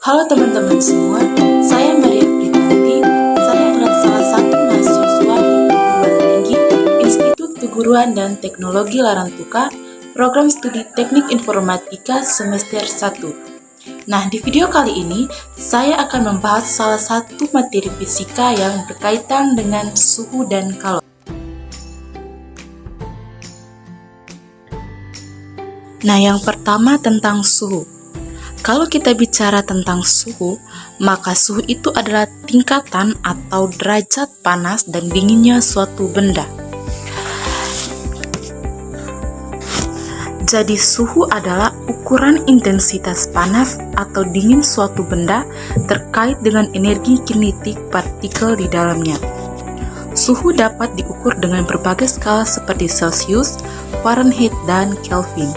Halo teman-teman semua, saya Maria Pritanti. Saya adalah salah satu mahasiswa di perguruan tinggi Institut Keguruan dan Teknologi Larantuka, program studi Teknik Informatika semester 1. Nah, di video kali ini, saya akan membahas salah satu materi fisika yang berkaitan dengan suhu dan kalori. Nah, yang pertama tentang suhu. Kalau kita bicara tentang suhu, maka suhu itu adalah tingkatan atau derajat panas dan dinginnya suatu benda. Jadi suhu adalah ukuran intensitas panas atau dingin suatu benda terkait dengan energi kinetik partikel di dalamnya. Suhu dapat diukur dengan berbagai skala seperti Celsius, Fahrenheit, dan Kelvin.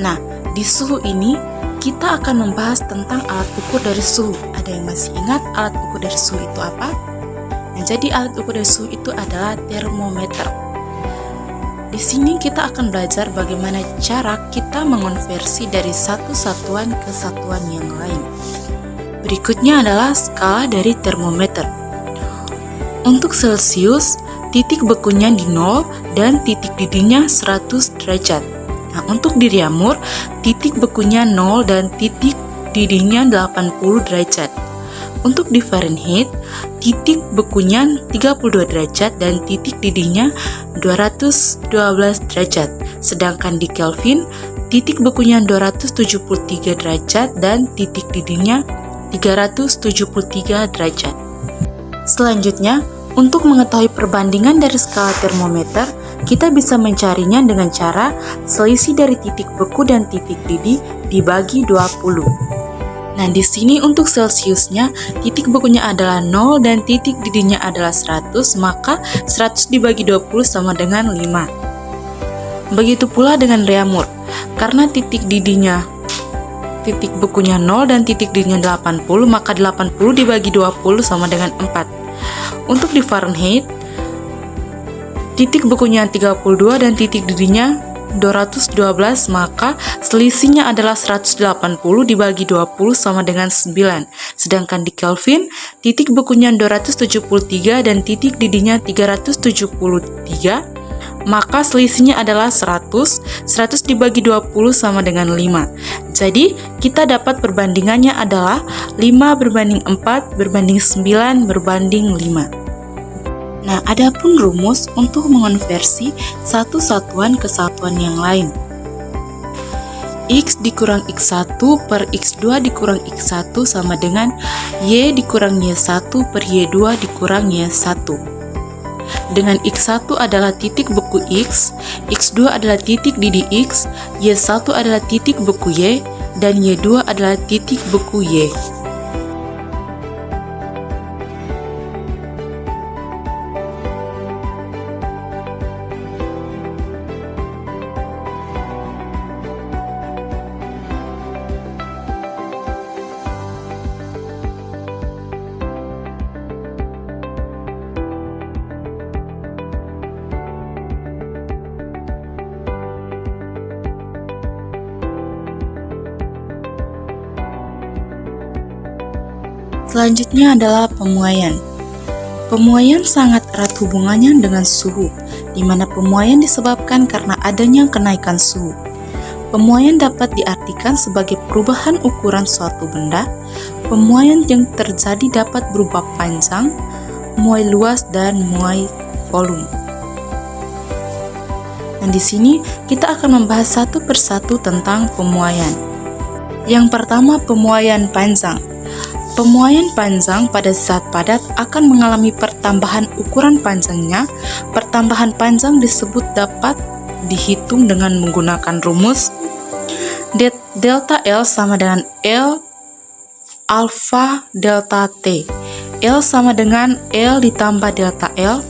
Nah, di suhu ini, kita akan membahas tentang alat ukur dari suhu. Ada yang masih ingat alat ukur dari suhu itu apa? Nah, jadi alat ukur dari suhu itu adalah termometer. Di sini kita akan belajar bagaimana cara kita mengonversi dari satu satuan ke satuan yang lain. Berikutnya adalah skala dari termometer. Untuk Celsius, titik bekunya di 0 dan titik didihnya 100 derajat. Nah, untuk diamur, titik bekunya 0 dan titik didihnya 80 derajat. Untuk di Fahrenheit, titik bekunya 32 derajat dan titik didihnya 212 derajat. Sedangkan di Kelvin, titik bekunya 273 derajat dan titik didihnya 373 derajat. Selanjutnya, untuk mengetahui perbandingan dari skala termometer, kita bisa mencarinya dengan cara selisih dari titik beku dan titik didih dibagi 20. Nah, di sini untuk Celsiusnya, titik bekunya adalah 0 dan titik didihnya adalah 100, maka 100 dibagi 20 sama dengan 5. Begitu pula dengan reamur. Karena titik bekunya 0 dan titik didihnya 80, maka 80 dibagi 20 sama dengan 4. Untuk di Fahrenheit, titik bekunya 32 dan titik didihnya 212, maka selisihnya adalah 180 dibagi 20 sama dengan 9. Sedangkan di Kelvin, titik bekunya 273 dan titik didihnya 373, maka selisihnya adalah 100 dibagi 20 sama dengan 5. Jadi, kita dapat perbandingannya adalah 5 berbanding 4 berbanding 9 berbanding 5. Nah, adapun rumus untuk mengonversi satu satuan ke satuan yang lain. X dikurang X1 per X2 dikurang X1 sama dengan Y dikurang Y1 per Y2 dikurang Y1. Dengan X1 adalah titik beku X, X2 adalah titik didih X, Y1 adalah titik beku Y, dan Y2 adalah titik beku Y. Selanjutnya adalah pemuaian. Pemuaian sangat erat hubungannya dengan suhu, di mana pemuaian disebabkan karena adanya kenaikan suhu. Pemuaian dapat diartikan sebagai perubahan ukuran suatu benda. Pemuaian yang terjadi dapat berupa panjang, muai luas, dan muai volume. Dan di sini kita akan membahas satu persatu tentang pemuaian. Yang pertama, pemuaian panjang. Pemuaian panjang pada zat padat akan mengalami pertambahan ukuran panjangnya. Pertambahan panjang disebut dapat dihitung dengan menggunakan rumus delta L sama dengan L alpha delta T. L sama dengan L ditambah delta L.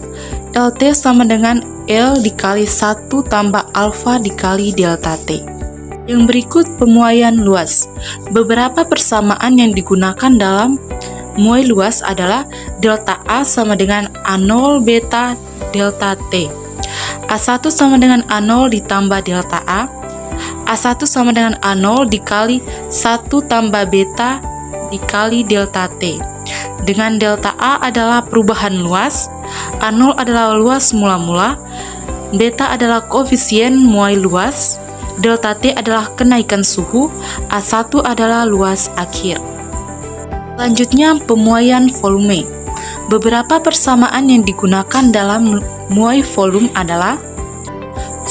LT sama dengan L dikali 1 tambah alpha dikali delta T. Yang berikut pemuaian luas. Beberapa persamaan yang digunakan dalam muai luas adalah delta A sama dengan A0 beta delta T. A1 sama dengan A0 ditambah delta A. A1 sama dengan A0 dikali 1 tambah beta dikali delta T. Dengan delta A adalah perubahan luas, A0 adalah luas mula-mula, beta adalah koefisien muai luas, delta T adalah kenaikan suhu, A1 adalah luas akhir. Selanjutnya, pemuaian volume. Beberapa persamaan yang digunakan dalam muai volume adalah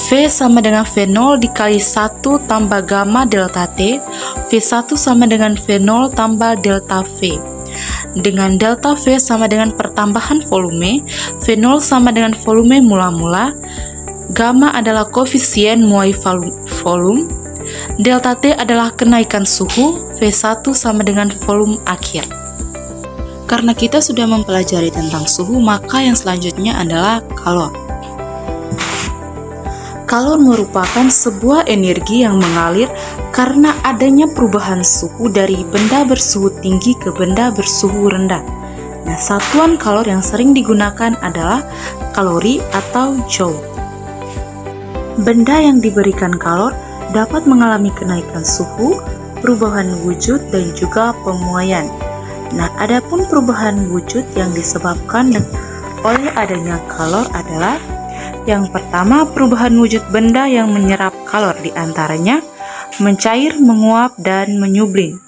V sama dengan V0 dikali 1 tambah gamma delta T, V1 sama dengan V0 tambah delta V. Dengan delta V sama dengan pertambahan volume, V0 sama dengan volume mula-mula, gamma adalah koefisien muai volume, delta T adalah kenaikan suhu, V1 sama dengan volume akhir. Karena kita sudah mempelajari tentang suhu, maka yang selanjutnya adalah kalor. Kalor merupakan sebuah energi yang mengalir karena adanya perubahan suhu dari benda bersuhu tinggi ke benda bersuhu rendah. Nah, satuan kalor yang sering digunakan adalah kalori atau joule. Benda yang diberikan kalor dapat mengalami kenaikan suhu, perubahan wujud, dan juga pemuaian. Nah, adapun perubahan wujud yang disebabkan oleh adanya kalor adalah yang pertama, perubahan wujud benda yang menyerap kalor, diantaranya mencair, menguap, dan menyublim.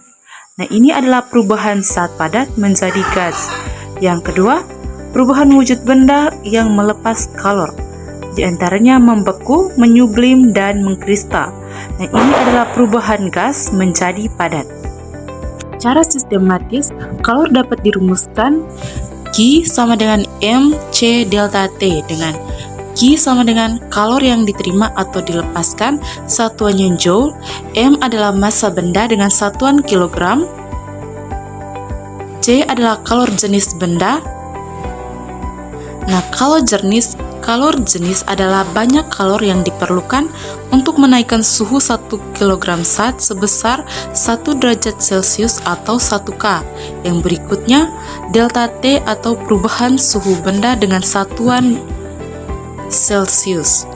Nah, ini adalah perubahan zat padat menjadi gas. Yang kedua, perubahan wujud benda yang melepas kalor, diantaranya membeku, menyublim, dan mengkristal. Nah, ini adalah perubahan gas menjadi padat. Secara sistematis, kalor dapat dirumuskan Q sama dengan mc delta T, dengan Q sama dengan kalor yang diterima atau dilepaskan, satuannya joule, M adalah massa benda dengan satuan kilogram, C adalah kalor jenis benda. Nah, kalor jenis adalah banyak kalor yang diperlukan untuk menaikkan suhu 1 kg zat sebesar 1 derajat Celcius atau 1 K. Yang berikutnya, delta T atau perubahan suhu benda dengan satuan Celsius.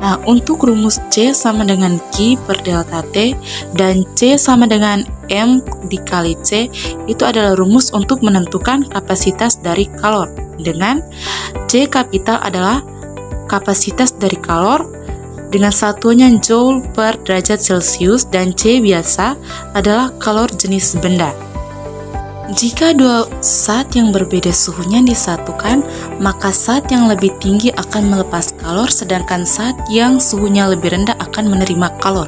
Nah, untuk rumus C sama dengan Q per delta T dan C sama dengan M dikali C, itu adalah rumus untuk menentukan kapasitas dari kalor, dengan C kapital adalah kapasitas dari kalor dengan satuannya joule per derajat Celcius, dan C biasa adalah kalor jenis benda. Jika dua zat yang berbeda suhunya disatukan, maka zat yang lebih tinggi akan melepas kalor, sedangkan zat yang suhunya lebih rendah akan menerima kalor.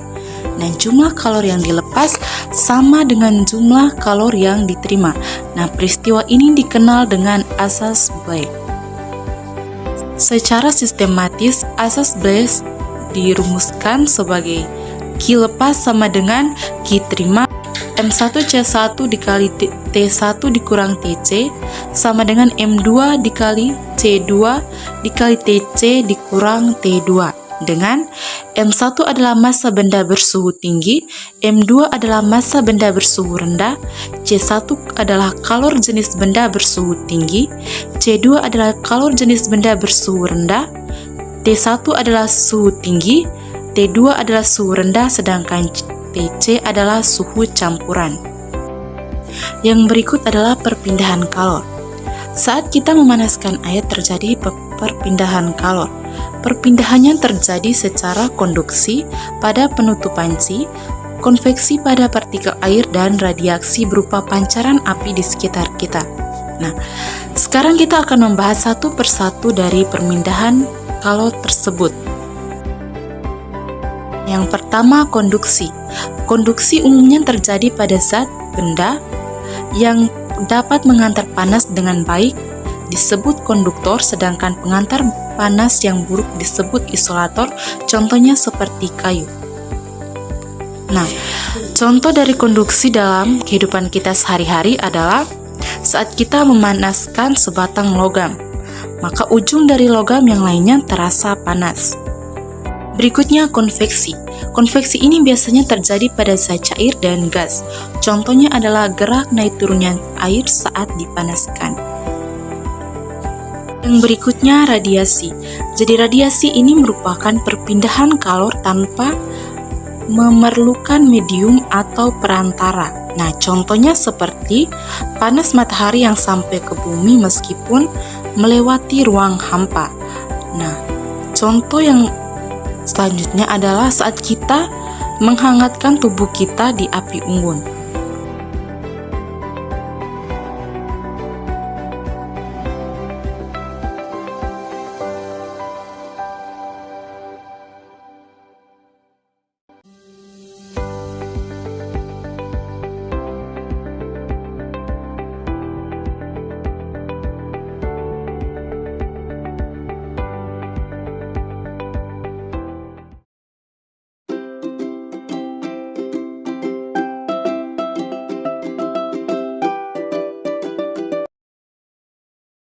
Nah, jumlah kalor yang dilepas sama dengan jumlah kalor yang diterima. Nah, peristiwa ini dikenal dengan asas Blake. Secara sistematis, asas Blake dirumuskan sebagai Q lepas sama dengan Q terima M1C1 dikali T1 dikurang TC sama dengan M2 dikali C2 dikali TC dikurang T2, dengan M1 adalah massa benda bersuhu tinggi, M2 adalah massa benda bersuhu rendah, C1 adalah kalor jenis benda bersuhu tinggi, C2 adalah kalor jenis benda bersuhu rendah, T1 adalah suhu tinggi, T2 adalah suhu rendah, sedangkan TC adalah suhu campuran. Yang berikut adalah perpindahan kalor. Saat kita memanaskan air terjadi perpindahan kalor. Perpindahannya terjadi secara konduksi pada penutupan C, konveksi pada partikel air, dan radiaksi berupa pancaran api di sekitar kita. Nah, sekarang kita akan membahas satu persatu dari perpindahan kalor tersebut. Yang pertama, konduksi. Konduksi umumnya terjadi pada zat benda yang dapat mengantar panas dengan baik disebut konduktor, sedangkan pengantar panas yang buruk disebut isolator, contohnya seperti kayu. Nah, contoh dari konduksi dalam kehidupan kita sehari-hari adalah saat kita memanaskan sebatang logam, maka ujung dari logam yang lainnya terasa panas. Berikutnya, konveksi. Konveksi ini biasanya terjadi pada zat cair dan gas. Contohnya adalah gerak naik turunnya air saat dipanaskan. Yang berikutnya radiasi. Jadi radiasi ini merupakan perpindahan kalor tanpa memerlukan medium atau perantara. Nah, contohnya seperti panas matahari yang sampai ke bumi meskipun melewati ruang hampa. Nah, contoh yang selanjutnya adalah saat kita menghangatkan tubuh kita di api unggun.